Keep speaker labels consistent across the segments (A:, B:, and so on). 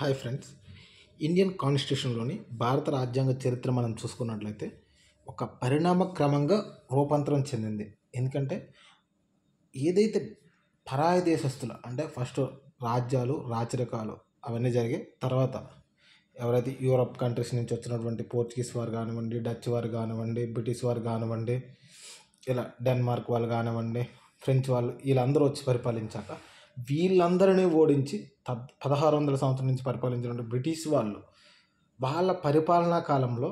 A: Hi friends. Indian కాన్స్టిట్యూషన్లోని భారత రాజ్యాంగ చరిత్ర మనం చూసుకున్నట్లయితే ఒక పరిణామ క్రమంగా రూపాంతరం చెందింది. ఎందుకంటే ఏదైతే పరాయి దేశస్తులు అంటే ఫస్ట్ రాజ్యాలు రాచరికాలు అవన్నీ జరిగాయి. తర్వాత ఎవరైతే యూరప్ కంట్రీస్ నుంచి వచ్చినటువంటి పోర్చుగీస్ వారు కానివ్వండి, డచ్ వారు కానివ్వండి, బ్రిటిష్ వారు కానివ్వండి, ఇలా డెన్మార్క్ వాళ్ళు కానివ్వండి, ఫ్రెంచ్ వాళ్ళు వీళ్ళందరూ వచ్చి పరిపాలించాక వీళ్ళందరినీ ఓడించి 1600 సంవత్సరం నుంచి పరిపాలించినటువంటి బ్రిటిష్ వాళ్ళు వాళ్ళ పరిపాలనా కాలంలో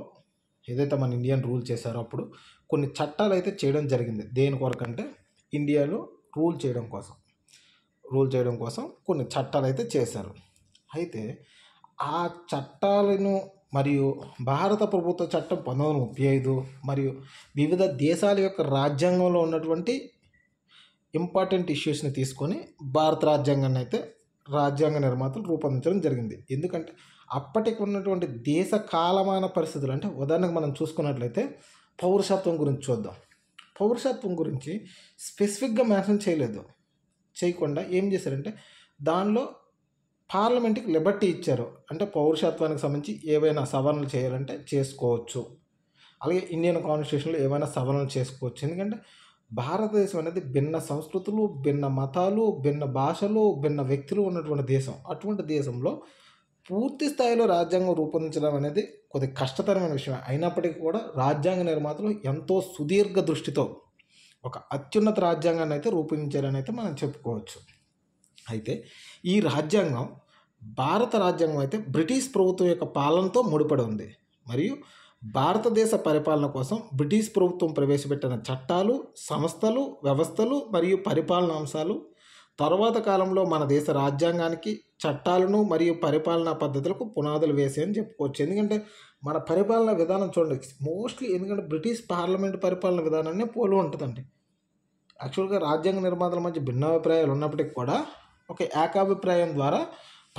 A: ఏదైతే మన ఇండియన్ రూల్ చేశారో అప్పుడు కొన్ని చట్టాలు అయితే చేయడం జరిగింది. దేని కొరకంటే ఇండియాలో రూల్ చేయడం కోసం కొన్ని చట్టాలు అయితే చేశారు. అయితే ఆ చట్టాలను మరియు భారత ప్రభుత్వ చట్టం 1935 మరియు వివిధ దేశాల యొక్క రాజ్యాంగంలో ఉన్నటువంటి ఇంపార్టెంట్ ఇష్యూస్ని తీసుకొని భారత రాజ్యాంగాన్ని అయితే రాజ్యాంగ నిర్మాతలు రూపొందించడం జరిగింది. ఎందుకంటే అప్పటికి ఉన్నటువంటి దేశ కాలమాన పరిస్థితులు, అంటే ఉదాహరణకు మనం చూసుకున్నట్లయితే పౌరసత్వం గురించి చూద్దాం. పౌరసత్వం గురించి స్పెసిఫిక్గా మెన్షన్ చేయకుండా ఏం చేశారంటే దానిలో పార్లమెంట్కి లిబర్టీ ఇచ్చారు. అంటే పౌరసత్వానికి సంబంధించి ఏవైనా సవరణలు చేయాలంటే చేసుకోవచ్చు. అలాగే ఇండియన్ కాన్స్టిట్యూషన్లో ఏవైనా సవరణలు చేసుకోవచ్చు. ఎందుకంటే భారతదేశం అనేది భిన్న సంస్కృతులు, భిన్న మతాలు, భిన్న భాషలు, భిన్న వ్యక్తులు ఉన్నటువంటి దేశం. అటువంటి దేశంలో పూర్తి స్థాయిలో రాజ్యాంగం రూపొందించడం అనేది కొద్దిగా కష్టతరమైన విషయం. అయినప్పటికీ కూడా రాజ్యాంగ నిర్మాతలు ఎంతో సుదీర్ఘ దృష్టితో ఒక అత్యున్నత రాజ్యాంగాన్ని అయితే రూపొందించారని అయితే మనం చెప్పుకోవచ్చు. అయితే ఈ రాజ్యాంగం భారత రాజ్యాంగం అయితే బ్రిటిష్ ప్రభుత్వం యొక్క పాలనతో ముడిపడి ఉంది. మరియు భారతదేశ పరిపాలన కోసం బ్రిటిష్ ప్రభుత్వం ప్రవేశపెట్టిన చట్టాలు, సంస్థలు, వ్యవస్థలు మరియు పరిపాలన అంశాలు తర్వాత కాలంలో మన దేశ రాజ్యాంగానికి, చట్టాలను మరియు పరిపాలనా పద్ధతులకు పునాదులు వేసాయని చెప్పుకోవచ్చు. ఎందుకంటే మన పరిపాలనా విధానం చూడండి, మోస్ట్లీ ఎందుకంటే బ్రిటిష్ పార్లమెంట్ పరిపాలన విధానాన్ని పోలి ఉంటుందండి. యాక్చువల్గా రాజ్యాంగ నిర్మాతల మధ్య భిన్నాభిప్రాయాలు ఉన్నప్పటికీ కూడా ఒక ఏకాభిప్రాయం ద్వారా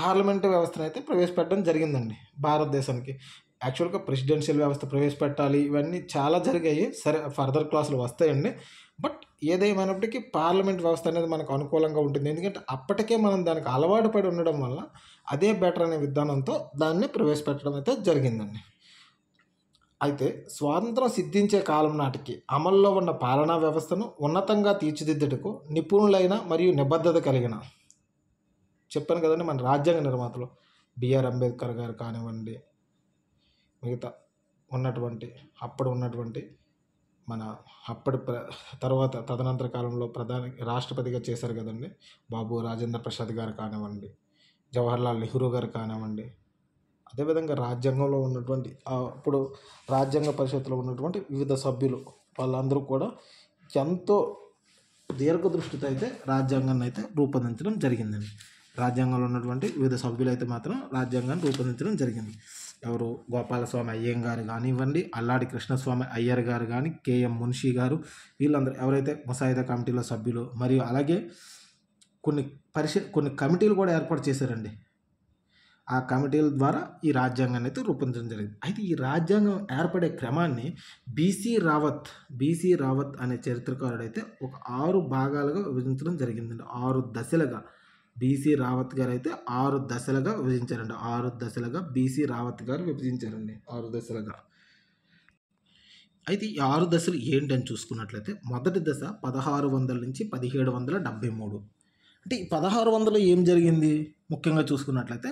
A: పార్లమెంటు వ్యవస్థను అయితే ప్రవేశపెట్టడం జరిగిందండి భారతదేశానికి. యాక్చువల్గా ప్రెసిడెన్షియల్ వ్యవస్థ ప్రవేశపెట్టాలి, ఇవన్నీ చాలా జరిగాయి. సరే, ఫర్దర్ క్లాసులు వస్తాయండి. బట్ ఏదేమైనప్పటికీ పార్లమెంట్ వ్యవస్థ అనేది మనకు అనుకూలంగా ఉంటుంది. ఎందుకంటే అప్పటికే మనం దానికి అలవాటు పడి ఉండడం వల్ల అదే బెటర్ అనే విధానంతో దాన్ని ప్రవేశపెట్టడం అయితే జరిగిందండి. అయితే స్వాతంత్రం సిద్ధించే కాలం నాటికి అమల్లో ఉన్న పాలనా వ్యవస్థను ఉన్నతంగా తీర్చిదిద్దుటకు నిపుణులైన మరియు నిబద్ధత కలిగిన, చెప్పాను కదండి, మన రాజ్యాంగ నిర్మాతలు బిఆర్ అంబేద్కర్ గారు కానివ్వండి, మిగతా అప్పుడు ఉన్నటువంటి మన తర్వాత తదనంతర కాలంలో రాష్ట్రపతిగా చేశారు కదండి బాబు రాజేంద్ర ప్రసాద్ గారు కానివ్వండి, జవహర్లాల్ నెహ్రూ గారు కానివ్వండి, అదేవిధంగా రాజ్యాంగంలో ఉన్నటువంటి అప్పుడు రాజ్యాంగ పరిషత్తులో ఉన్నటువంటి వివిధ సభ్యులు వాళ్ళందరూ కూడా ఎంతో దీర్ఘదృష్టితో అయితే రాజ్యాంగాన్ని అయితే రూపొందించడం జరిగిందండి. రాజ్యాంగంలో ఉన్నటువంటి వివిధ సభ్యులు అయితే మాత్రం రాజ్యాంగాన్ని రూపొందించడం జరిగింది. ఎవరు? గోపాలస్వామి అయ్యంగారు కానివ్వండి, అల్లాడి కృష్ణస్వామి అయ్యర్ గారు కానీ, కేఎం మున్షి గారు, వీళ్ళందరూ ఎవరైతే ముసాయిదా కమిటీలో సభ్యులు. మరియు అలాగే కొన్ని కమిటీలు కూడా ఏర్పాటు చేశారండి. ఆ కమిటీల ద్వారా ఈ రాజ్యాంగాన్ని అయితే రూపొందించడం జరిగింది. అయితే ఈ రాజ్యాంగం ఏర్పడే క్రమాన్ని బీసీ రావత్ అనే చరిత్రకారుడు అయితే ఒక 6 భాగాలుగా విభజించడం జరిగిందండి. 6 దశలుగా బీసీ రావత్ గారు అయితే 6 దశలుగా విభజించారండి. 6 దశలుగా బీసీ రావత్ గారు విభజించారండి, 6 దశలుగా. అయితే ఈ 6 దశలు ఏంటని చూసుకున్నట్లయితే మొదటి దశ 1600 నుంచి 1773. అంటే ఈ 1600 ఏం జరిగింది ముఖ్యంగా చూసుకున్నట్లయితే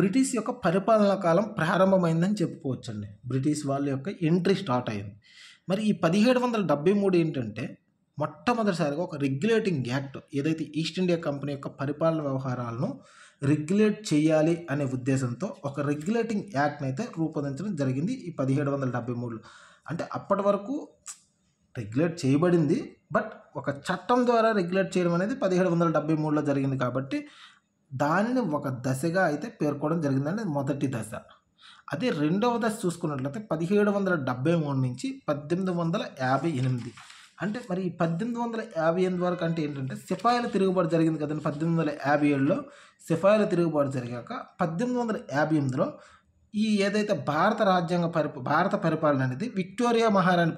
A: బ్రిటిష్ యొక్క పరిపాలనా కాలం ప్రారంభమైందని చెప్పుకోవచ్చండి. బ్రిటిష్ వాళ్ళ యొక్క ఎంట్రీ స్టార్ట్ అయింది. మరి ఈ 1773 ఏంటంటే మొట్టమొదటిసారిగా ఒక రెగ్యులేటింగ్ యాక్ట్, ఏదైతే ఈస్ట్ ఇండియా కంపెనీ యొక్క పరిపాలన వ్యవహారాలను రెగ్యులేట్ చేయాలి అనే ఉద్దేశంతో ఒక రెగ్యులేటింగ్ యాక్ట్ని అయితే రూపొందించడం జరిగింది ఈ 1773. అంటే అప్పటి వరకు రెగ్యులేట్ చేయబడింది, బట్ ఒక చట్టం ద్వారా రెగ్యులేట్ చేయడం అనేది 1773లో జరిగింది. కాబట్టి దానిని ఒక దశగా అయితే పేర్కోవడం జరిగిందండి, మొదటి దశ. అదే రెండవ దశ చూసుకున్నట్లయితే 1773 నుంచి 1858. అంటే మరి 1858 వరకు అంటే ఏంటంటే సిపాయిల తిరుగుబాటు జరిగింది కదండి. 1857లో సిపాయిల తిరుగుబాటు జరిగాక 1858లో ఈ ఏదైతే భారత పరిపాలన అనేది విక్టోరియా మహారాణి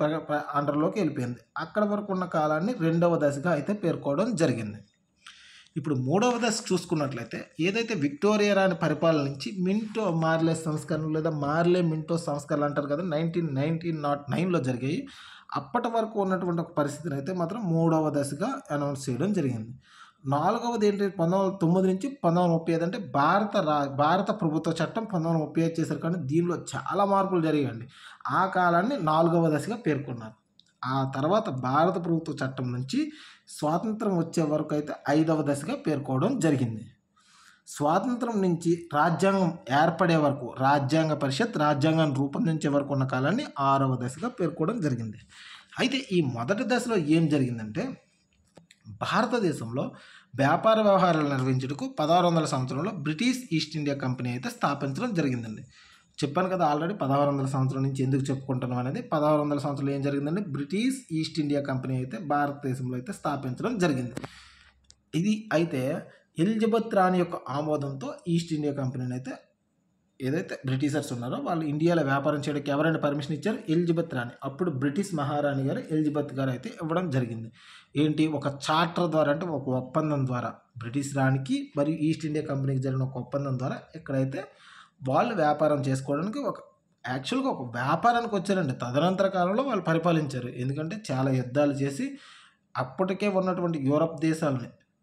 A: అండర్లోకి వెళ్ళిపోయింది. అక్కడ వరకు ఉన్న కాలాన్ని రెండవ దశగా అయితే పేర్కోవడం జరిగింది. ఇప్పుడు మూడవ దశ చూసుకున్నట్లయితే ఏదైతే విక్టోరియా రాణి పరిపాలన నుంచి మింటో మార్లే సంస్కరణలు లేదా మార్లే మింటో సంస్కరణలు అంటారు కదా 1909లో జరిగాయి. అప్పటి వరకు ఉన్నటువంటి ఒక పరిస్థితిని అయితే మాత్రం మూడవ దశగా అనౌన్స్ చేయడం జరిగింది. నాలుగవది ఏంటి 1909 నుంచి 1935 అంటే భారత ప్రభుత్వ చట్టం 1935 చేశారు. కానీ దీనిలో చాలా మార్పులు జరిగాయండి. ఆ కాలాన్ని నాలుగవ దశగా పేర్కొన్నారు. ఆ తర్వాత భారత ప్రభుత్వ చట్టం నుంచి స్వాతంత్రం వచ్చే వరకు అయితే ఐదవ దశగా పేర్కోవడం జరిగింది. స్వాతంత్రం నుంచి రాజ్యాంగం ఏర్పడే వరకు రాజ్యాంగ పరిషత్ రాజ్యాంగాన్ని రూపొందించే వరకు ఉన్న కాలాన్ని ఆరవ దశగా పేర్కోవడం జరిగింది. అయితే ఈ మొదటి దశలో ఏం జరిగిందంటే భారతదేశంలో వ్యాపార వ్యవహారాలు నిర్వహించుటకు 1600 సంవత్సరంలో బ్రిటిష్ ఈస్ట్ ఇండియా కంపెనీ అయితే స్థాపించడం జరిగిందండి. చెప్పాను కదా ఆల్రెడీ 1600 సంవత్సరం నుంచి ఎందుకు చెప్పుకుంటున్నాం అనేది. 1600 సంవత్సరంలో ఏం జరిగిందండి, బ్రిటిష్ ఈస్ట్ ఇండియా కంపెనీ అయితే భారతదేశంలో అయితే స్థాపించడం జరిగింది. ఇది అయితే ఎలిజబెత్ రాణి యొక్క ఆమోదంతో ఈస్ట్ ఇండియా కంపెనీని అయితే ఏదైతే బ్రిటిషర్స్ ఉన్నారో వాళ్ళు ఇండియాలో వ్యాపారం చేయడానికి ఎవరైనా పర్మిషన్ ఇచ్చారు, ఎలిజబెత్ రాణి. అప్పుడు బ్రిటిష్ మహారాణి గారు ఎలిజబెత్ గారు అయితే ఇవ్వడం జరిగింది. ఏంటి, ఒక చార్టర్ ద్వారా, అంటే ఒక ఒప్పందం ద్వారా బ్రిటిష్ రాణికి మరియు ఈస్ట్ ఇండియా కంపెనీకి జరిగిన ఒక ఒప్పందం ద్వారా ఇక్కడైతే వాళ్ళు వ్యాపారం చేసుకోవడానికి యాక్చువల్గా ఒక వ్యాపారానికి వచ్చారండి. తదనంతర కాలంలో వాళ్ళు పరిపాలించారు. ఎందుకంటే చాలా యుద్ధాలు చేసి అప్పటికే ఉన్నటువంటి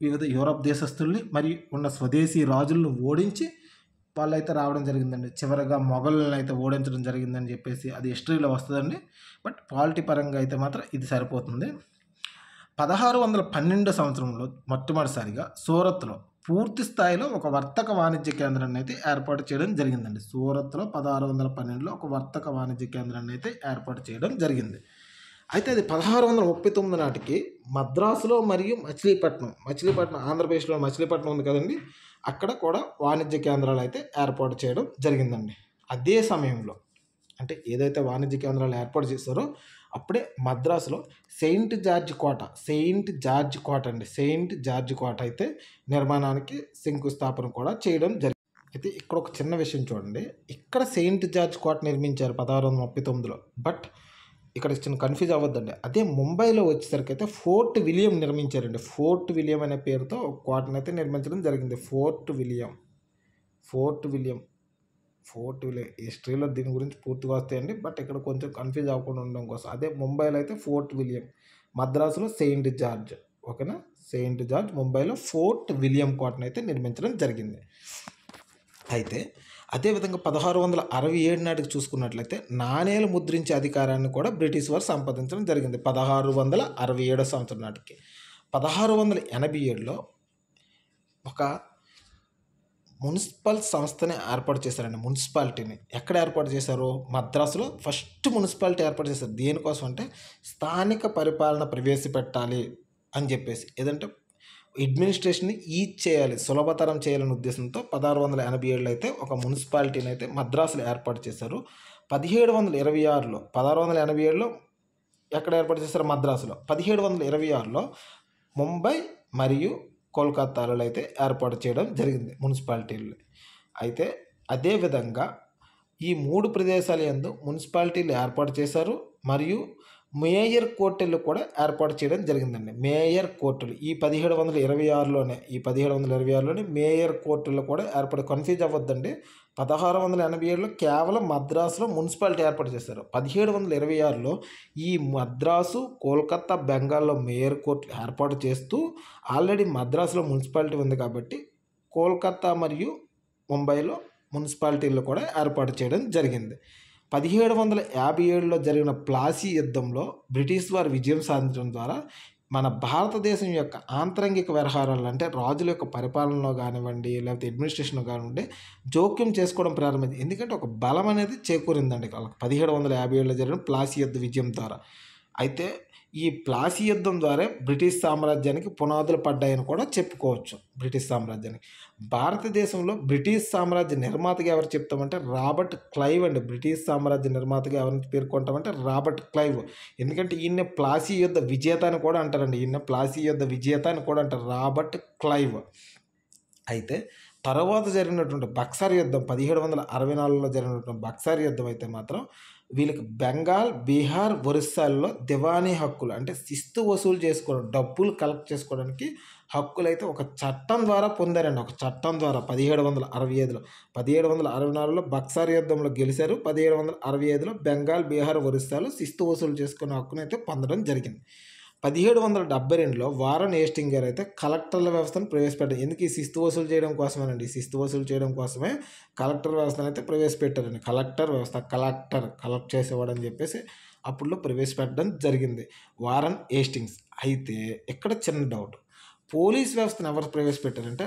A: వివిధ యూరప్ దేశస్తుల్ని మరియు ఉన్న స్వదేశీ రాజులను ఓడించి వాళ్ళైతే రావడం జరిగిందండి. చివరిగా మొఘలులను అయితే ఓడించడం జరిగిందని చెప్పేసి అది హిస్టరీలో వస్తుందండి. బట్ పాలిటీ పరంగా అయితే మాత్రం ఇది సరిపోతుంది. 1612 సంవత్సరంలో మొట్టమొదటిసారిగా సూరత్లో పూర్తి స్థాయిలో ఒక వర్తక వాణిజ్య కేంద్రాన్ని అయితే ఏర్పాటు చేయడం జరిగిందండి. సూరత్లో 1612లో ఒక వర్తక వాణిజ్య కేంద్రాన్ని అయితే ఏర్పాటు చేయడం జరిగింది. అయితే అది 1639 నాటికి మద్రాసులో మరియు మచిలీపట్నం ఆంధ్రప్రదేశ్లో మచిలీపట్నం ఉంది కదండి, అక్కడ కూడా వాణిజ్య కేంద్రాలు అయితే ఏర్పాటు చేయడం జరిగిందండి. అదే సమయంలో అంటే ఏదైతే వాణిజ్య కేంద్రాలు ఏర్పాటు చేశారో అప్పుడే మద్రాసులో సెయింట్ జార్జ్ కోట అయితే నిర్మాణానికి శంకుస్థాపన కూడా చేయడం జరిగింది. అయితే ఇక్కడ ఒక చిన్న విషయం చూడండి, ఇక్కడ సెయింట్ జార్జ్ కోట నిర్మించారు 1639లో. బట్ ఇక్కడ చిన్న కన్ఫ్యూజ్ అవ్వద్దండి. అదే ముంబైలో వచ్చేసరికి అయితే ఫోర్ట్ విలియం నిర్మించారండి. ఫోర్ట్ విలియం అనే పేరుతో ఒక కోటను అయితే నిర్మించడం జరిగింది. ఫోర్ట్ విలియం హిస్టరీలో దీని గురించి పూర్తిగా వస్తాయండి. బట్ ఇక్కడ కొంచెం కన్ఫ్యూజ్ అవ్వకుండా ఉండడం కోసం అదే ముంబైలో అయితే ఫోర్ట్ విలియం, మద్రాసులో సెయింట్ జార్జ్. ఓకేనా, సెయింట్ జార్జ్, ముంబైలో ఫోర్ట్ విలియం కోటను అయితే నిర్మించడం జరిగింది. అయితే అదేవిధంగా 1667 నాటికి చూసుకున్నట్లయితే నాణేలు ముద్రించే అధికారాన్ని కూడా బ్రిటిష్ వారు సంపాదించడం జరిగింది. 1667 సంవత్సరం నాటికి. 1687లో ఒక మున్సిపల్ సంస్థని ఏర్పాటు చేశారండి. మున్సిపాలిటీని ఎక్కడ ఏర్పాటు చేశారు, మద్రాసులో ఫస్ట్ మున్సిపాలిటీ ఏర్పాటు చేశారు. దేనికోసం అంటే స్థానిక పరిపాలన ప్రవేశపెట్టాలి అని చెప్పేసి, ఏదంటే అడ్మినిస్ట్రేషన్ని సులభతరం చేయాలనే ఉద్దేశంతో 1687లో అయితే ఒక మున్సిపాలిటీని అయితే మద్రాసులో ఏర్పాటు చేశారు. 1687లో ఎక్కడ ఏర్పాటు చేశారు, మద్రాసులో. 1726లో ముంబై మరియు కోల్కతాలో అయితే ఏర్పాటు చేయడం జరిగింది మున్సిపాలిటీలు. అయితే అదేవిధంగా ఈ 3 ప్రదేశాల యందు మున్సిపాలిటీలు ఏర్పాటు చేశారు మరియు మేయర్ కోర్టులు కూడా ఏర్పాటు చేయడం జరిగిందండి. మేయర్ కోర్టులు ఈ 1726లోనే మేయర్ కోర్టులు కూడా కన్ఫ్యూజ్ అవ్వద్దండి. 1687లో కేవలం మద్రాసులో మున్సిపాలిటీ ఏర్పాటు చేశారు. 1726లో ఈ మద్రాసు, కోల్కతా, బెంగాల్లో మేయర్ కోర్టు ఏర్పాటు చేస్తూ ఆల్రెడీ మద్రాసులో మున్సిపాలిటీ ఉంది కాబట్టి కోల్కతా మరియు ముంబైలో మున్సిపాలిటీలు కూడా ఏర్పాటు చేయడం జరిగింది. 1757లో జరిగిన ప్లాసీ యుద్ధంలో బ్రిటిష్ వారు విజయం సాధించడం ద్వారా మన భారతదేశం యొక్క ఆంతరంగిక వ్యవహారాలు, అంటే రాజుల యొక్క పరిపాలనలో కానివ్వండి లేకపోతే అడ్మినిస్ట్రేషన్లో కానివ్వండి జోక్యం చేసుకోవడం ప్రారంభించింది. ఎందుకంటే ఒక బలం అనేది చేకూరిందండి 1757లో జరిగిన ప్లాసీ యుద్ధ విజయం ద్వారా. అయితే ఈ ప్లాసీ యుద్ధం ద్వారా బ్రిటిష్ సామ్రాజ్యానికి పునాదులు పడ్డాయని కూడా చెప్పుకోవచ్చు. బ్రిటిష్ సామ్రాజ్యానికి భారతదేశంలో బ్రిటిష్ సామ్రాజ్య నిర్మాతగా ఎవరు చెప్తామంటే రాబర్ట్ క్లైవ్ అండి. బ్రిటిష్ సామ్రాజ్య నిర్మాతగా ఎవరిని పేర్కొంటామంటే రాబర్ట్ క్లైవ్. ఎందుకంటే ఈయన ప్లాసీ యుద్ధ విజేత అని కూడా అంటారండి. Robert Clive. అయితే తర్వాత జరిగినటువంటి బక్సర్ యుద్ధం 1764లో జరిగినటువంటి బక్సర్ యుద్ధం అయితే మాత్రం వీళ్ళకి బెంగాల్, బీహార్, ఒరిస్సాల్లో దివానీ హక్కులు అంటే శిస్తు వసూలు చేసుకోవడం, డబ్బులు కలెక్ట్ చేసుకోవడానికి హక్కులైతే ఒక చట్టం ద్వారా పొందారండి. ఒక చట్టం ద్వారా 1765లో 1764లో బక్సార్ యుద్ధంలో గెలిచారు. 1765లో బెంగాల్, బీహార్, ఒరిస్సాలో శిస్తు వసూలు చేసుకునే హక్కునైతే పొందడం జరిగింది. 1772లో వారన్ హేస్టింగ్ గారు అయితే కలెక్టర్ల వ్యవస్థను ప్రవేశపెట్టారు. ఎందుకు ఈ శిస్తు వసూలు చేయడం కోసమేనండి. శిస్తు వసూలు చేయడం కోసమే కలెక్టర్ వ్యవస్థను అయితే ప్రవేశపెట్టారండి. కలెక్టర్ వ్యవస్థ, కలెక్ట్ చేసేవాడని చెప్పేసి అప్పుడులో ప్రవేశపెట్టడం జరిగింది వారన్ హేస్టింగ్స్. అయితే ఇక్కడ చిన్న డౌట్, పోలీస్ వ్యవస్థను ఎవరు ప్రవేశపెట్టారంటే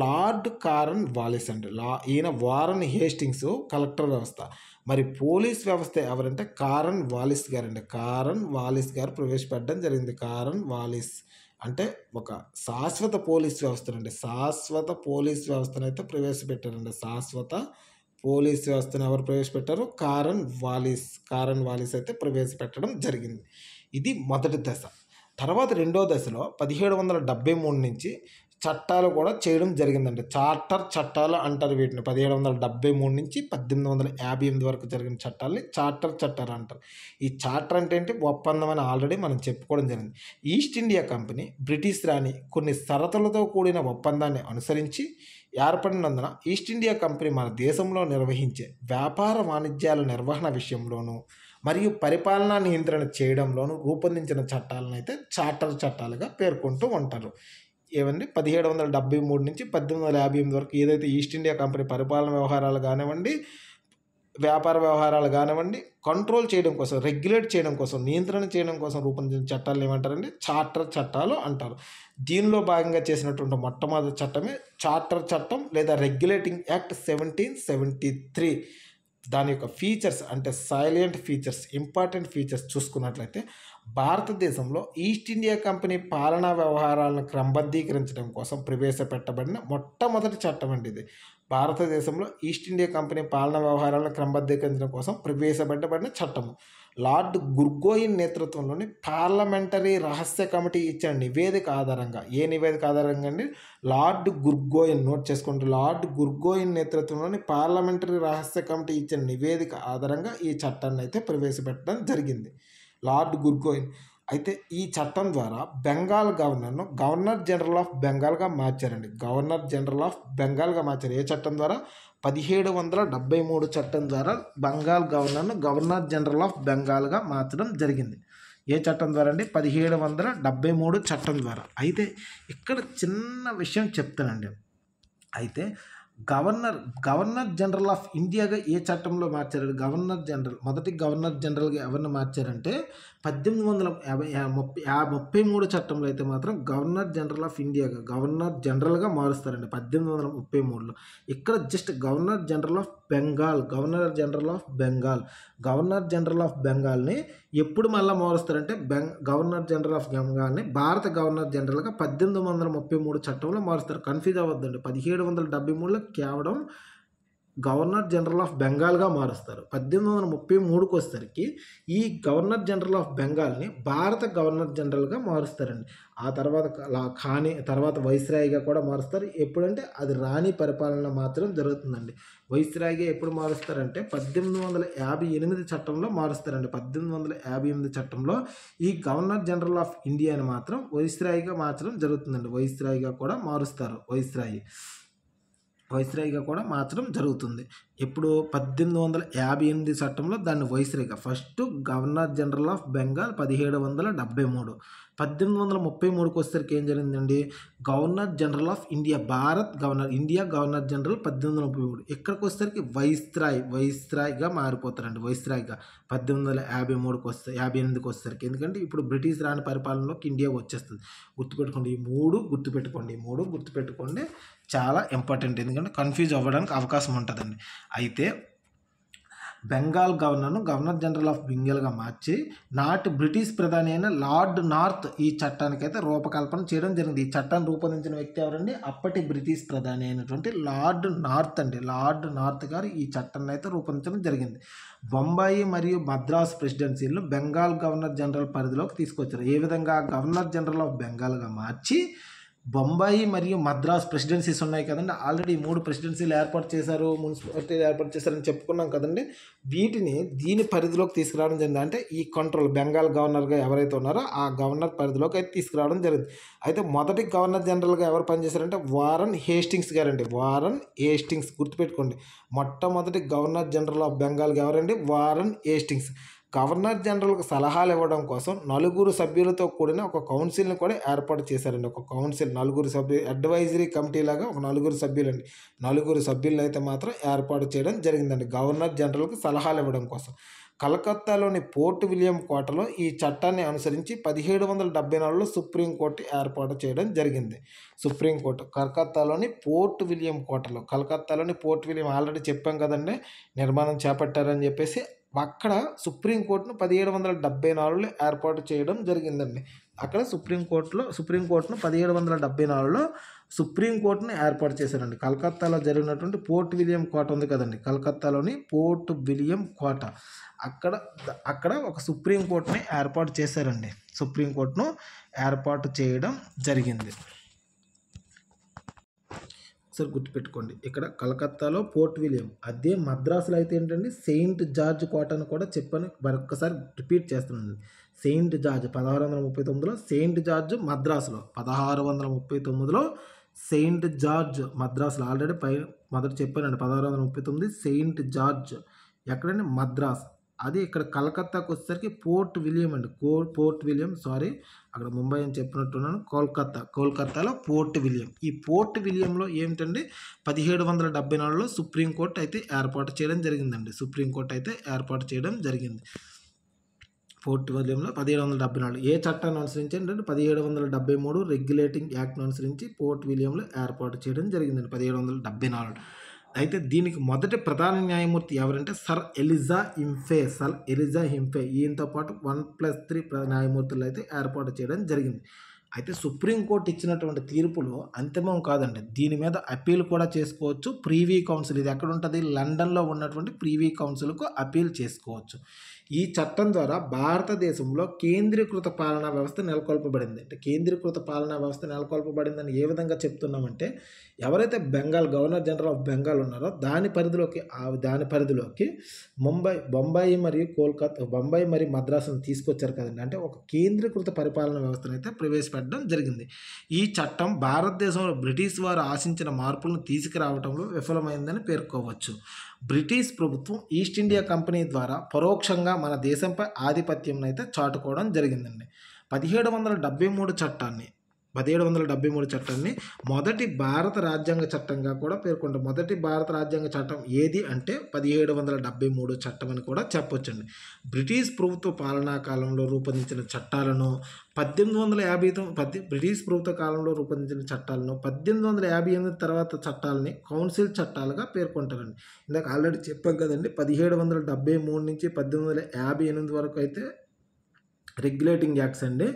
A: లార్డ్ కారన్ వాలిస్ అండి. ఈయన వారన్ హేస్టింగ్స్ కలెక్టర్ వ్యవస్థ. మరి పోలీస్ వ్యవస్థ ఎవరంటే కారన్ వాలిస్ గారండి. కారన్ వాలిస్ గారు ప్రవేశపెట్టడం జరిగింది. కారన్ వాలిస్ అంటే ఒక శాశ్వత పోలీస్ వ్యవస్థనండి. శాశ్వత పోలీస్ వ్యవస్థను అయితే ప్రవేశపెట్టారండి. శాశ్వత పోలీస్ వ్యవస్థను ఎవరు ప్రవేశపెట్టారు? కారన్ వాలిస్ అయితే ప్రవేశపెట్టడం జరిగింది. ఇది మొదటి దశ. తర్వాత రెండో దశలో 1773 నుంచి చట్టాలు కూడా చేయడం జరిగిందండి. చార్టర్ చట్టాలు అంటారు వీటిని. 1773 నుంచి 1858 వరకు జరిగిన చట్టాలని చార్టర్ చట్టాలు అంటారు. ఈ చార్టర్ అంటే ఏంటి? ఒప్పందం అని ఆల్రెడీ మనం చెప్పుకోవడం జరిగింది. ఈస్ట్ ఇండియా కంపెనీ బ్రిటిష్ రాణి కొన్ని షరతులతో కూడిన ఒప్పందాన్ని అనుసరించి ఏర్పడినందున ఈస్ట్ ఇండియా కంపెనీ మన దేశంలో నిర్వహించే వ్యాపార వాణిజ్యాల నిర్వహణ విషయంలోనూ మరియు పరిపాలనా నియంత్రణ చేయడంలోనూ రూపొందించిన చట్టాలను అయితే చార్టర్ చట్టాలుగా పేర్కొంటూ ఉంటారు. ఏవండి 1773 నుంచి 1858 వరకు ఏదైతే ఈస్ట్ ఇండియా కంపెనీ పరిపాలన వ్యవహారాలు కానివ్వండి, వ్యాపార వ్యవహారాలు కానివ్వండి, కంట్రోల్ చేయడం కోసం, రెగ్యులేట్ చేయడం కోసం, నియంత్రణ చేయడం కోసం రూపొందించిన చట్టాలు ఏమంటారండి? చార్టర్ చట్టాలు అంటారు. దీనిలో భాగంగా చేసినటువంటి మొట్టమొదటి చట్టమే చార్టర్ చట్టం లేదా రెగ్యులేటింగ్ యాక్ట్ 1773. దాని యొక్క ఫీచర్స్ అంటే సైలెంట్ ఫీచర్స్, ఇంపార్టెంట్ ఫీచర్స్ చూసుకున్నట్లయితే భారతదేశంలో ఈస్ట్ ఇండియా కంపెనీ పాలనా వ్యవహారాలను క్రమబద్ధీకరించడం కోసం ప్రవేశపెట్టబడిన మొట్టమొదటి చట్టం అండి ఇది. భారతదేశంలో ఈస్ట్ ఇండియా కంపెనీ పాలనా వ్యవహారాలను క్రమబద్ధీకరించడం కోసం ప్రవేశపెట్టబడిన చట్టము. లార్డ్ గుర్గోయిన్ నేతృత్వంలోని పార్లమెంటరీ రహస్య కమిటీ ఇచ్చిన నివేదిక ఆధారంగా, ఏ నివేదిక ఆధారంగా అండి? లార్డ్ గుర్గోయిన్, నోట్ చేసుకుంటే లార్డ్ గుర్గోయిన్ నేతృత్వంలోని పార్లమెంటరీ రహస్య కమిటీ ఇచ్చిన నివేదిక ఆధారంగా ఈ చట్టాన్ని అయితే ప్రవేశపెట్టడం జరిగింది. లార్డ్ గుర్గోయిన్ అయితే ఈ చట్టం ద్వారా బెంగాల్ గవర్నర్ను గవర్నర్ జనరల్ ఆఫ్ బెంగాల్గా మార్చారండి. గవర్నర్ జనరల్ ఆఫ్ బెంగాల్గా మార్చారు. ఏ చట్టం ద్వారా? 1773 చట్టం ద్వారా బెంగాల్ గవర్నర్ను గవర్నర్ జనరల్ ఆఫ్ బెంగాల్గా మార్చడం జరిగింది. ఏ చట్టం ద్వారా అండి? 1773 చట్టం ద్వారా. అయితే ఇక్కడ చిన్న విషయం చెప్తానండి. అయితే గవర్నర్ జనరల్ ఆఫ్ ఇండియాగా ఏ చట్టంలో మార్చారు? మొదటి గవర్నర్ జనరల్గా ఎవరిని మార్చారంటే 1833 చట్టంలో అయితే మాత్రం గవర్నర్ జనరల్ ఆఫ్ ఇండియాగా గవర్నర్ జనరల్గా మారుస్తారండి 1833లో. ఇక్కడ జస్ట్ గవర్నర్ జనరల్ ఆఫ్ బెంగాల్ని ఎప్పుడు మళ్ళీ మారుస్తారంటే గవర్నర్ జనరల్ ఆఫ్ బెంగాల్ని భారత గవర్నర్ జనరల్గా 1833 చట్టంలో మారుస్తారు. కన్ఫ్యూజ్ అవ్వద్దండి. 1773లో కేవలం గవర్నర్ జనరల్ ఆఫ్ బెంగాల్గా మారుస్తారు. 1833కి వచ్చేసరికి ఈ గవర్నర్ జనరల్ ఆఫ్ బెంగాల్ని భారత గవర్నర్ జనరల్గా మారుస్తారండి. ఆ తర్వాత వైస్రాయిగా కూడా మారుస్తారు. ఎప్పుడంటే అది రాణి పరిపాలన మాత్రం జరుగుతుందండి. వైస్రాయిగా ఎప్పుడు మారుస్తారంటే 1858 చట్టంలో మారుస్తారండి. 1858 చట్టంలో ఈ గవర్నర్ జనరల్ ఆఫ్ ఇండియాని మాత్రం వైస్రాయిగా మార్చడం జరుగుతుందండి. వైస్రాయిగా కూడా మారుస్తారు. వైస్రాయిగా కూడా మార్చడం జరుగుతుంది. ఇప్పుడు 1858 చట్టంలో దాన్ని వైస్రాయిగా, first governor general of Bengal 1773. 1833కి వచ్చేసరికి ఏం జరిగిందండి? Governor general of India, India governor general 1833. ఇక్కడికి వచ్చేసరికి వైస్రాయిగా మారిపోతారండి. వైస్రాయిగా 1858కి వచ్చేసరికి. ఎందుకంటే ఇప్పుడు బ్రిటిష్ రాణి పరిపాలనలోకి ఇండియా వచ్చేస్తుంది. గుర్తుపెట్టుకోండి, ఈ మూడు గుర్తుపెట్టుకోండి. చాలా ఇంపార్టెంట్. ఎందుకంటే కన్ఫ్యూజ్ అవ్వడానికి అవకాశం ఉంటుందండి. అయితే బెంగాల్ గవర్నర్ను గవర్నర్ జనరల్ ఆఫ్ బెంగాల్గా మార్చి నాటి బ్రిటిష్ ప్రధాని అయిన లార్డ్ నార్త్ ఈ చట్టానికైతే రూపకల్పన చేయడం జరిగింది. ఈ చట్టాన్ని రూపొందించిన వ్యక్తి ఎవరండి? అప్పటి బ్రిటిష్ ప్రధాని అయినటువంటి లార్డ్ నార్త్ అండి. లార్డ్ నార్త్ గారు ఈ చట్టాన్ని అయితే రూపొందించడం జరిగింది. బొంబాయి మరియు మద్రాసు ప్రెసిడెన్సీలను బెంగాల్ గవర్నర్ జనరల్ పరిధిలోకి తీసుకొచ్చారు. ఏ విధంగా? గవర్నర్ జనరల్ ఆఫ్ బెంగాల్గా మార్చి బొంబాయి మరియు మద్రాస్ ప్రెసిడెన్సీస్ ఉన్నాయి కదండి. ఆల్రెడీ 3 ప్రెసిడెన్సీలు ఏర్పాటు చేశారు, మున్సిపాలిటీలు ఏర్పాటు చేశారని చెప్పుకున్నాం కదండి. వీటిని దీని పరిధిలోకి తీసుకురావడం జరిగింది. అంటే ఈ కంట్రోల్ బెంగాల్ గవర్నర్గా ఎవరైతే ఉన్నారో ఆ గవర్నర్ పరిధిలోకి అయితే తీసుకురావడం జరిగింది. అయితే మొదటి గవర్నర్ జనరల్గా ఎవరు పనిచేశారంటే వారన్ హేస్టింగ్స్ గారండి. వారన్ హేస్టింగ్స్ గుర్తుపెట్టుకోండి. మొట్టమొదటి గవర్నర్ జనరల్ ఆఫ్ బెంగాల్కి ఎవరండి? Warren Hastings. గవర్నర్ జనరల్కి సలహాలు ఇవ్వడం కోసం 4 సభ్యులతో కూడిన ఒక కౌన్సిల్ని కూడా ఏర్పాటు చేశారండి. ఒక కౌన్సిల్ 4 సభ్యులు, అడ్వైజరీ కమిటీ లాగా ఒక 4 సభ్యులండి. 4 సభ్యులను అయితే మాత్రం ఏర్పాటు చేయడం జరిగిందండి గవర్నర్ జనరల్కి సలహాలు ఇవ్వడం కోసం. కలకత్తాలోని పోర్ట్ విలియం కోటలో ఈ చట్టాన్ని అనుసరించి 1774లో సుప్రీంకోర్టు ఏర్పాటు చేయడం జరిగింది. సుప్రీంకోర్టు కలకత్తాలోని పోర్ట్ విలియం కోటలో, కలకత్తాలోని పోర్ట్ విలియం ఆల్రెడీ చెప్పాం కదండి, నిర్మాణం చేపట్టారని చెప్పేసి. అక్కడ సుప్రీంకోర్టును 1774లో ఏర్పాటు చేయడం జరిగిందండి. అక్కడ సుప్రీంకోర్టును 1774లో సుప్రీంకోర్టును ఏర్పాటు చేశారండి. కలకత్తాలో జరిగినటువంటి పోర్ట్ విలియం కోట ఉంది కదండి, కలకత్తాలోని పోర్ట్ విలియం కోట, అక్కడ ఒక సుప్రీంకోర్టుని ఏర్పాటు చేశారండి. సుప్రీంకోర్టును ఏర్పాటు చేయడం జరిగింది. ఒకసారి గుర్తుపెట్టుకోండి, ఇక్కడ కలకత్తాలో పోర్ట్ విలియం, అదే మద్రాసులో అయితే ఏంటంటే సెయింట్ జార్జ్ కోట అని కూడా చెప్పని మరొకసారి రిపీట్ చేస్తున్నాను. సెయింట్ జార్జ్ 1639లో, సెయింట్ జార్జ్ మద్రాసులో 1639లో, సెయింట్ జార్జ్ మద్రాసులో. ఆల్రెడీ మొదట చెప్పానండి 1639 సెయింట్ జార్జ్ ఎక్కడండి? మద్రాస్. అది ఇక్కడ కలకత్తాకు వచ్చేసరికి పోర్ట్ విలియం అండి. పోర్ట్ విలియం, సారీ అక్కడ ముంబై అని చెప్పినట్టున్నాను, కోల్కత్తాలో పోర్ట్ విలియం. ఈ పోర్ట్ విలియంలో ఏమిటండి 1774లో సుప్రీంకోర్టు అయితే ఏర్పాటు చేయడం జరిగిందండి. సుప్రీంకోర్టు అయితే ఏర్పాటు చేయడం జరిగింది పోర్ట్ విలియంలో 1774. ఏ చట్టాన్ని అనుసరించి అంటే 1773 రెగ్యులేటింగ్ యాక్ట్ను అనుసరించి పోర్ట్ విలియంలో ఏర్పాటు చేయడం జరిగిందండి 1774. అయితే దీనికి మొదటి ప్రధాన న్యాయమూర్తి ఎవరంటే సర్ ఎలిజా హింఫే. ఈయనతో పాటు 1+3 న్యాయమూర్తులు అయితే ఏర్పాటు చేయడం జరిగింది. అయితే సుప్రీంకోర్టు ఇచ్చినటువంటి తీర్పులు అంతిమం కాదండి, దీని మీద అప్పీల్ కూడా చేసుకోవచ్చు. ప్రీవీ కౌన్సిల్, ఇది ఎక్కడ ఉంటుంది? లండన్లో ఉన్నటువంటి ప్రీవీ కౌన్సిల్కు అప్పీల్ చేసుకోవచ్చు. ఈ చట్టం ద్వారా భారతదేశంలో కేంద్రీకృత పాలనా వ్యవస్థ నెలకొల్పబడింది. అంటే కేంద్రీకృత పాలనా వ్యవస్థ నెలకొల్పబడిందని ఏ విధంగా చెప్తున్నామంటే, ఎవరైతే గవర్నర్ జనరల్ ఆఫ్ బెంగాల్ ఉన్నారో దాని పరిధిలోకి బొంబాయి మరియు మద్రాసును తీసుకొచ్చారు కదండి. అంటే ఒక కేంద్రీకృత పరిపాలనా వ్యవస్థను అయితే ప్రవేశపెట్టడం జరిగింది. ఈ చట్టం భారతదేశంలో బ్రిటిష్ వారు ఆశించిన మార్పులను తీసుకురావడంలో విఫలమైందని పేర్కోవచ్చు. బ్రిటిష్ ప్రభుత్వం ఈస్ట్ ఇండియా కంపెనీ ద్వారా పరోక్షంగా మన దేశంపై ఆధిపత్యం అయితే చాటుకోవడం జరిగిందండి. 1773 చట్టాన్ని మొదటి భారత రాజ్యాంగ చట్టంగా కూడా పేర్కొంటారు. మొదటి భారత రాజ్యాంగ చట్టం ఏది అంటే 1773 చట్టం అని కూడా చెప్పొచ్చండి. బ్రిటిష్ ప్రభుత్వ పాలనా కాలంలో రూపొందించిన చట్టాలను 1858 తర్వాత చట్టాలని కౌన్సిల్ చట్టాలుగా పేర్కొంటారండి. ఇందాక ఆల్రెడీ చెప్పాం కదండి, 1773 నుంచి 1858 వరకు అయితే రెగ్యులేటింగ్ యాక్ట్స్ అండి.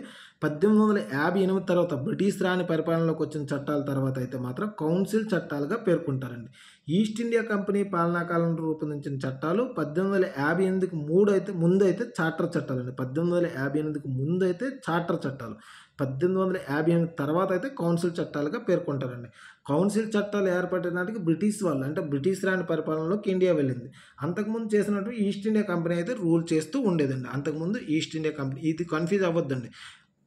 A: 1858 తర్వాత బ్రిటిష్ రాణి పరిపాలనలోకి వచ్చిన చట్టాల తర్వాత అయితే మాత్రం కౌన్సిల్ చట్టాలుగా పేర్కొంటారండి. ఈస్ట్ ఇండియా కంపెనీ పాలనా కాలంలో రూపొందించిన చట్టాలు 1858కి ముందు అయితే చార్టర్ చట్టాలండి. 1858కి ముందు అయితే చార్టర్ చట్టాలు, 1858 తర్వాత అయితే కౌన్సిల్ చట్టాలుగా పేర్కొంటారండి. కౌన్సిల్ చట్టాలు ఏర్పడిన నాటికి బ్రిటిష్ వాళ్ళు, అంటే బ్రిటిష్ రాణి పరిపాలనలోకి ఇండియా వెళ్ళింది. అంతకుముందు చేసినట్టు ఈస్ట్ ఇండియా కంపెనీ అయితే రూల్ చేస్తూ ఉండేదండి. అంతకుముందు ఈస్ట్ ఇండియా కంపెనీ, ఇది కన్ఫ్యూజ్ అవ్వద్దండి.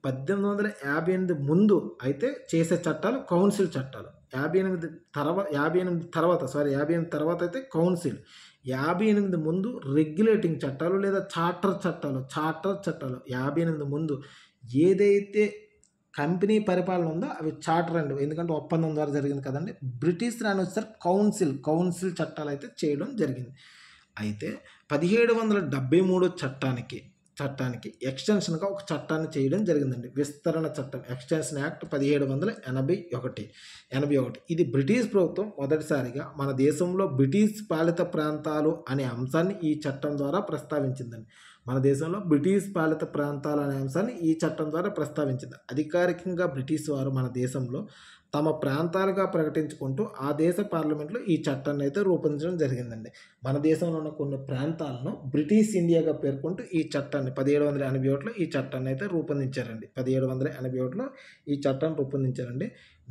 A: 1858 ముందు అయితే చేసే చట్టాలు కౌన్సిల్ చట్టాలు, 58 తర్వాత అయితే కౌన్సిల్, 58 ముందు రెగ్యులేటింగ్ చట్టాలు లేదా చార్టర్ చట్టాలు. 58 ముందు ఏదైతే కంపెనీ పరిపాలన ఉందో అవి చార్టర్ అండి, ఎందుకంటే ఒప్పందం ద్వారా జరిగింది కదండి. బ్రిటిష్ రాని వచ్చేసరికి కౌన్సిల్ చట్టాలు అయితే చేయడం జరిగింది. అయితే 1773 చట్టానికి ఎక్స్టెన్షన్గా ఒక చట్టాన్ని చేయడం జరిగిందండి. విస్తరణ చట్టం, ఎక్స్టెన్షన్ యాక్ట్ 1781. ఇది బ్రిటిష్ ప్రభుత్వం మొదటిసారిగా మన దేశంలో బ్రిటిష్ పాలిత ప్రాంతాలు అనే అంశాన్ని ఈ చట్టం ద్వారా ప్రస్తావించిందండి. మన దేశంలో బ్రిటిష్ పాలిత ప్రాంతాలు అనే అంశాన్ని ఈ చట్టం ద్వారా ప్రస్తావించింది. అధికారికంగా బ్రిటిష్ వారు మన దేశంలో తమ ప్రాంతాలుగా ప్రకటించుకుంటూ ఆ దేశ పార్లమెంట్లో ఈ చట్టాన్ని అయితే రూపొందించడం జరిగిందండి. మన దేశంలో ఉన్న కొన్ని ప్రాంతాలను బ్రిటిష్ ఇండియాగా పేర్కొంటూ ఈ చట్టాన్ని 1781లో ఈ చట్టాన్ని అయితే రూపొందించారండి. 1781లో ఈ చట్టాన్ని రూపొందించారండి.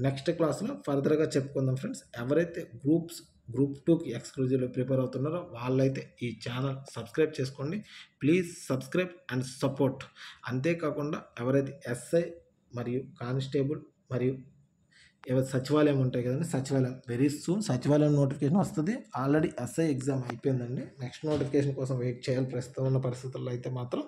A: నెక్స్ట్ క్లాస్లో ఫర్దర్గా చెప్పుకుందాం ఫ్రెండ్స్. ఎవరైతే గ్రూప్ 2కి ఎక్స్క్లూజివ్లో ప్రిపేర్ అవుతున్నారో వాళ్ళైతే ఈ ఛానల్ సబ్స్క్రైబ్ చేసుకోండి. Please subscribe and support. అంతేకాకుండా ఎవరైతే ఎస్ఐ మరియు కానిస్టేబుల్ మరియు సచివాలయం ఉంటాయి కదండి, సచివాలయం వెరీ సూన్ సచివాలయం నోటిఫికేషన్ వస్తుంది. ఆల్రెడీ ఎస్ఐ ఎగ్జామ్ అయిపోయిందండి. నెక్స్ట్ నోటిఫికేషన్ కోసం వెయిట్ చేయాలి. ప్రస్తుతం ఉన్న పరిస్థితుల్లో అయితే మాత్రం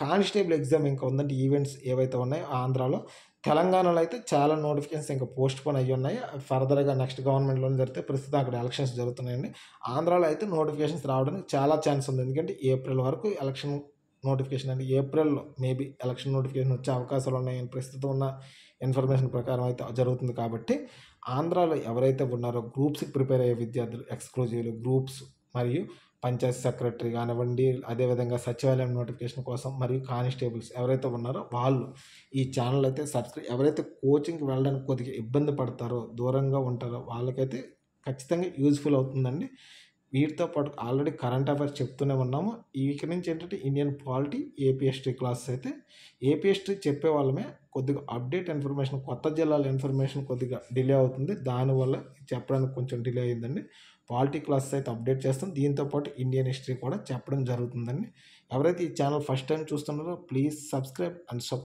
A: కానిస్టేబుల్ ఎగ్జామ్ ఇంకా ఉందంటే ఈవెంట్స్ ఏవైతే ఉన్నాయో ఆంధ్రాలో, తెలంగాణలో అయితే చాలా నోటిఫికేషన్స్ ఇంకా పోస్ట్ పోన్ అయ్యి ఉన్నాయి. ఫర్దర్గా నెక్స్ట్ గవర్నమెంట్లోనే జరిగితే ప్రస్తుతం అక్కడ ఎలక్షన్స్ జరుగుతున్నాయండి. ఆంధ్రాలో అయితే నోటిఫికేషన్స్ రావడానికి చాలా ఛాన్స్ ఉంది. ఎందుకంటే ఏప్రిల్ వరకు ఎలక్షన్ నోటిఫికేషన్ అండి. ఏప్రిల్లో మేబీ ఎలక్షన్ నోటిఫికేషన్ వచ్చే అవకాశాలు ఉన్నాయని ప్రస్తుతం ఉన్న ఇన్ఫర్మేషన్ ప్రకారం అయితే జరుగుతుంది. కాబట్టి ఆంధ్రాలో ఎవరైతే ఉన్నారో గ్రూప్స్కి ప్రిపేర్ అయ్యే విద్యార్థులు, ఎక్స్క్లూజివ్లు గ్రూప్స్ మరియు పంచాయత్ సెక్రటరీ కానివ్వండి, అదేవిధంగా సచివాలయం నోటిఫికేషన్ కోసం మరియు కానిస్టేబుల్స్ ఎవరైతే ఉన్నారో వాళ్ళు ఈ ఛానల్ అయితే సబ్స్క్రైబ్. ఎవరైతే కోచింగ్కి వెళ్ళడానికి కొద్దిగా ఇబ్బంది పడతారో, దూరంగా ఉంటారో వాళ్ళకైతే ఖచ్చితంగా యూజ్ఫుల్ అవుతుందండి. వీటితో పాటు ఆల్రెడీ కరెంట్ అఫైర్స్ చెప్తూనే ఉన్నాము. ఇక నుంచి ఏంటంటే Indian polity, AP history classes అయితే ఏపీ హిస్టరీ చెప్పే వాళ్ళమే. కొద్దిగా అప్డేట్ ఇన్ఫర్మేషన్, కొత్త జిల్లాల ఇన్ఫర్మేషన్ కొద్దిగా డిలే అవుతుంది. దానివల్ల చెప్పడానికి కొంచెం డిలే అయిందండి. పాలిటీ క్లాసెస్ అయితే అప్డేట్ చేస్తాం. దీంతోపాటు ఇండియన్ హిస్టరీ కూడా చెప్పడం జరుగుతుందండి. ఎవరైతే ఈ ఛానల్ ఫస్ట్ టైం చూస్తున్నారో ప్లీజ్ సబ్స్క్రైబ్ అండ్ సపోర్ట్.